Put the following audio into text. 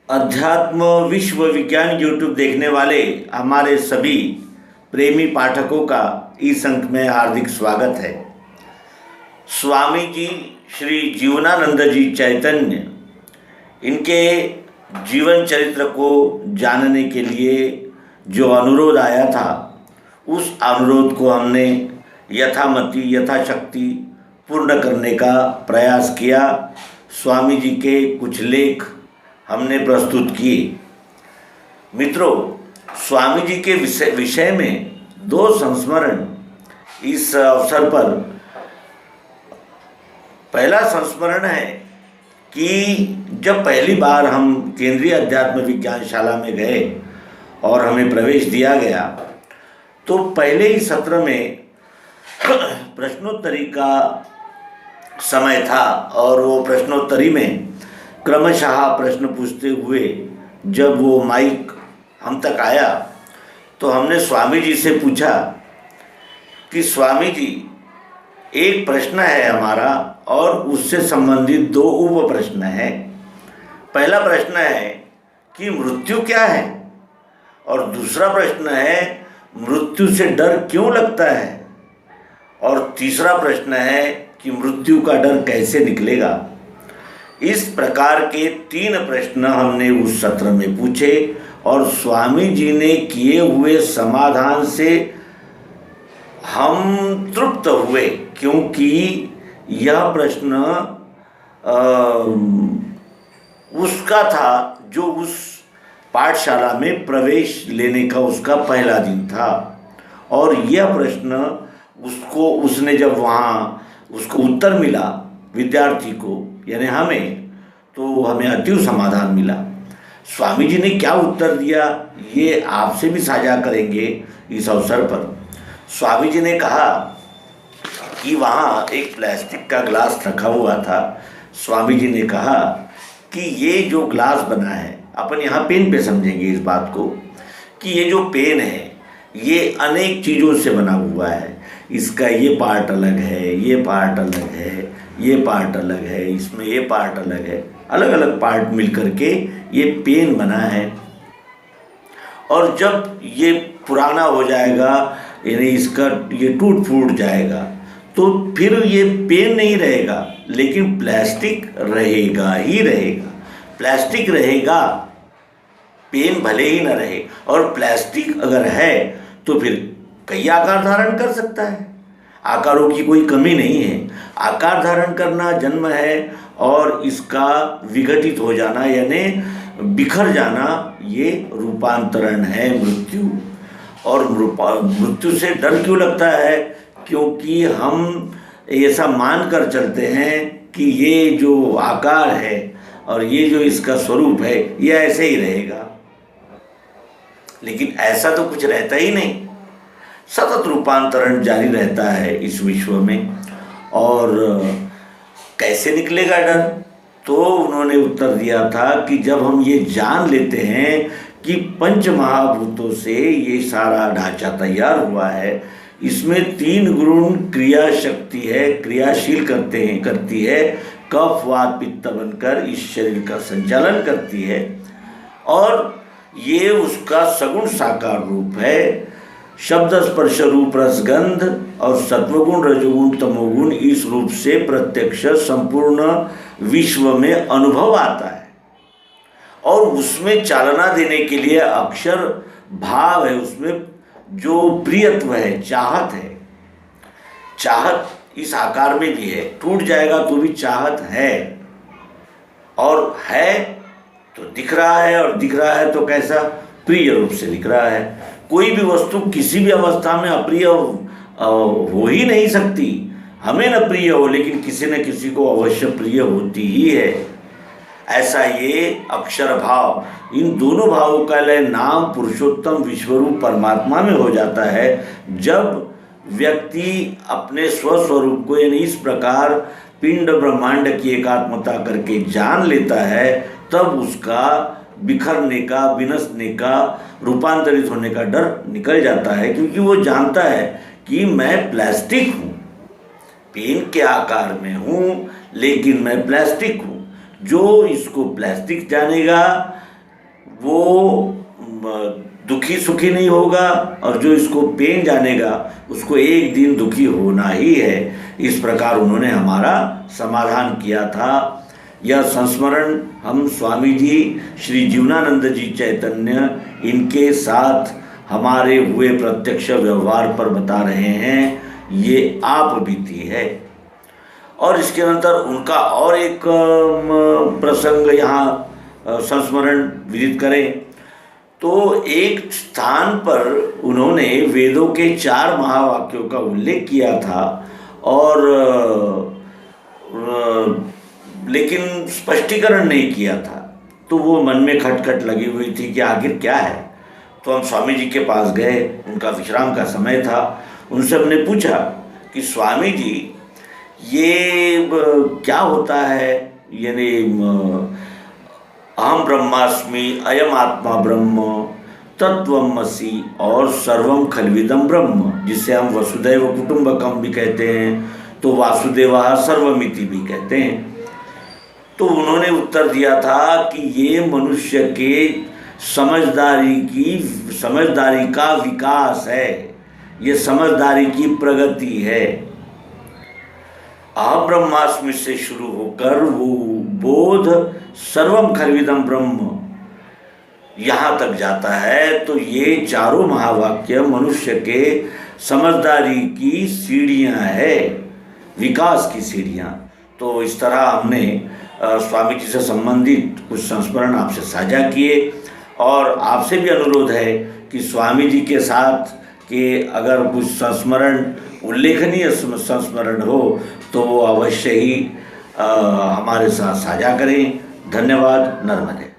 अध्यात्म विश्व विज्ञान यूट्यूब देखने वाले हमारे सभी प्रेमी पाठकों का इस अंक में हार्दिक स्वागत है। स्वामी जी श्री जीवनानंद जी चैतन्य, इनके जीवन चरित्र को जानने के लिए जो अनुरोध आया था, उस अनुरोध को हमने यथामति यथाशक्ति पूर्ण करने का प्रयास किया। स्वामी जी के कुछ लेख हमने प्रस्तुत किए। मित्रों, स्वामी जी के विषय में दो संस्मरण इस अवसर पर। पहला संस्मरण है कि जब पहली बार हम केंद्रीय अध्यात्म विज्ञान शाला में गए और हमें प्रवेश दिया गया, तो पहले ही सत्र में प्रश्नोत्तरी का समय था और वो प्रश्नोत्तरी में क्रमशः प्रश्न पूछते हुए जब वो माइक हम तक आया तो हमने स्वामी जी से पूछा कि स्वामी जी, एक प्रश्न है हमारा और उससे संबंधित दो उप प्रश्न हैं। पहला प्रश्न है कि मृत्यु क्या है, और दूसरा प्रश्न है मृत्यु से डर क्यों लगता है, और तीसरा प्रश्न है कि मृत्यु का डर कैसे निकलेगा। इस प्रकार के 3 प्रश्न हमने उस सत्र में पूछे और स्वामी जी ने किए हुए समाधान से हम तृप्त हुए, क्योंकि यह प्रश्न उसका था जो उस पाठशाला में प्रवेश लेने का उसका पहला दिन था। और यह प्रश्न उसने जब वहाँ उसको उत्तर मिला विद्यार्थी को, यानी हमें, तो हमें अतीव समाधान मिला। स्वामी जी ने क्या उत्तर दिया ये आपसे भी साझा करेंगे इस अवसर पर। स्वामी जी ने कहा कि वहाँ एक प्लास्टिक का ग्लास रखा हुआ था। स्वामी जी ने कहा कि ये जो ग्लास बना है, अपन यहाँ पेन पे समझेंगे इस बात को, कि ये जो पेन है ये अनेक चीज़ों से बना हुआ है। इसका ये पार्ट अलग है, ये पार्ट अलग है, ये पार्ट अलग है, इसमें ये पार्ट अलग है, अलग अलग पार्ट मिल करके ये पेन बना है। और जब ये पुराना हो जाएगा, यानी इसका ये टूट फूट जाएगा, तो फिर ये पेन नहीं रहेगा, लेकिन प्लास्टिक रहेगा ही रहेगा। प्लास्टिक रहेगा, पेन भले ही न रहे। और प्लास्टिक अगर है तो फिर कई आकार धारण कर सकता है। आकारों की कोई कमी नहीं है। आकार धारण करना जन्म है, और इसका विघटित हो जाना यानी बिखर जाना ये रूपांतरण है, मृत्यु। और मृत्यु से डर क्यों लगता है? क्योंकि हम ऐसा मान कर चलते हैं कि ये जो आकार है और ये जो इसका स्वरूप है ये ऐसे ही रहेगा, लेकिन ऐसा तो कुछ रहता ही नहीं। सतत रूपांतरण जारी रहता है इस विश्व में। और कैसे निकलेगा डर? तो उन्होंने उत्तर दिया था कि जब हम ये जान लेते हैं कि पंच महाभूतों से ये सारा ढांचा तैयार हुआ है, इसमें 3 गुण क्रिया शक्ति है, क्रियाशील करती है, कफ वात पित्त बनकर इस शरीर का संचालन करती है, और ये उसका सगुण साकार रूप है। शब्द स्पर्श रूप रसगंध और सत्वगुण रजोगुण तमोगुण इस रूप से प्रत्यक्ष संपूर्ण विश्व में अनुभव आता है। और उसमें चालना देने के लिए अक्षर भाव है, उसमें जो प्रियत्व है, चाहत है। चाहत इस आकार में भी है, टूट जाएगा तो भी चाहत है, और है तो दिख रहा है, और दिख रहा है तो कैसा? प्रिय रूप से दिख रहा है। कोई भी वस्तु किसी भी अवस्था में अप्रिय हो ही नहीं सकती। हमें न प्रिय हो, लेकिन किसी न किसी को अवश्य प्रिय होती ही है। ऐसा ये अक्षर भाव, इन दोनों भावों का लय नाम पुरुषोत्तम विश्वरूप परमात्मा में हो जाता है। जब व्यक्ति अपने स्वस्वरूप को यानी इस प्रकार पिंड ब्रह्मांड की एकात्मता करके जान लेता है, तब उसका बिखरने का, विनसने का, रूपांतरित होने का डर निकल जाता है। क्योंकि वो जानता है कि मैं प्लास्टिक हूँ, पेन के आकार में हूँ, लेकिन मैं प्लास्टिक हूँ। जो इसको प्लास्टिक जानेगा, वो दुखी सुखी नहीं होगा, और जो इसको पेन जानेगा उसको एक दिन दुखी होना ही है। इस प्रकार उन्होंने हमारा समाधान किया था। यह संस्मरण हम स्वामी जी श्री जीवनानंद जी चैतन्य इनके साथ हमारे हुए प्रत्यक्ष व्यवहार पर बता रहे हैं। ये आप बीती है। और इसके अंतर उनका और एक प्रसंग यहाँ संस्मरण विदित करें तो एक स्थान पर उन्होंने वेदों के 4 महावाक्यों का उल्लेख किया था, और लेकिन स्पष्टीकरण नहीं किया था। तो वो मन में खटखट लगी हुई थी कि आखिर क्या है। तो हम स्वामी जी के पास गए, उनका विश्राम का समय था। उनसे हमने पूछा कि स्वामी जी ये क्या होता है, यानी अहम ब्रह्मास्मि, अयम आत्मा ब्रह्म, तत्वमसि और सर्वम खल्विदम ब्रह्म, जिसे हम वसुदैव कुटुंबकम भी कहते हैं, तो वासुदेवा सर्वमिति भी कहते हैं। तो उन्होंने उत्तर दिया था कि ये मनुष्य के समझदारी का विकास है, ये समझदारी की प्रगति है। अहम ब्रह्मास्मि से शुरू होकर वो बोध सर्वम खल्विदम ब्रह्म यहाँ तक जाता है। तो ये 4 महावाक्य मनुष्य के समझदारी की सीढ़ियाँ है, विकास की सीढ़ियाँ। तो इस तरह हमने स्वामी जी से संबंधित कुछ संस्मरण आपसे साझा किए, और आपसे भी अनुरोध है कि स्वामी जी के साथ के अगर कुछ संस्मरण, उल्लेखनीय संस्मरण हो तो वो अवश्य ही हमारे साथ साझा करें। धन्यवाद। नर्मदे।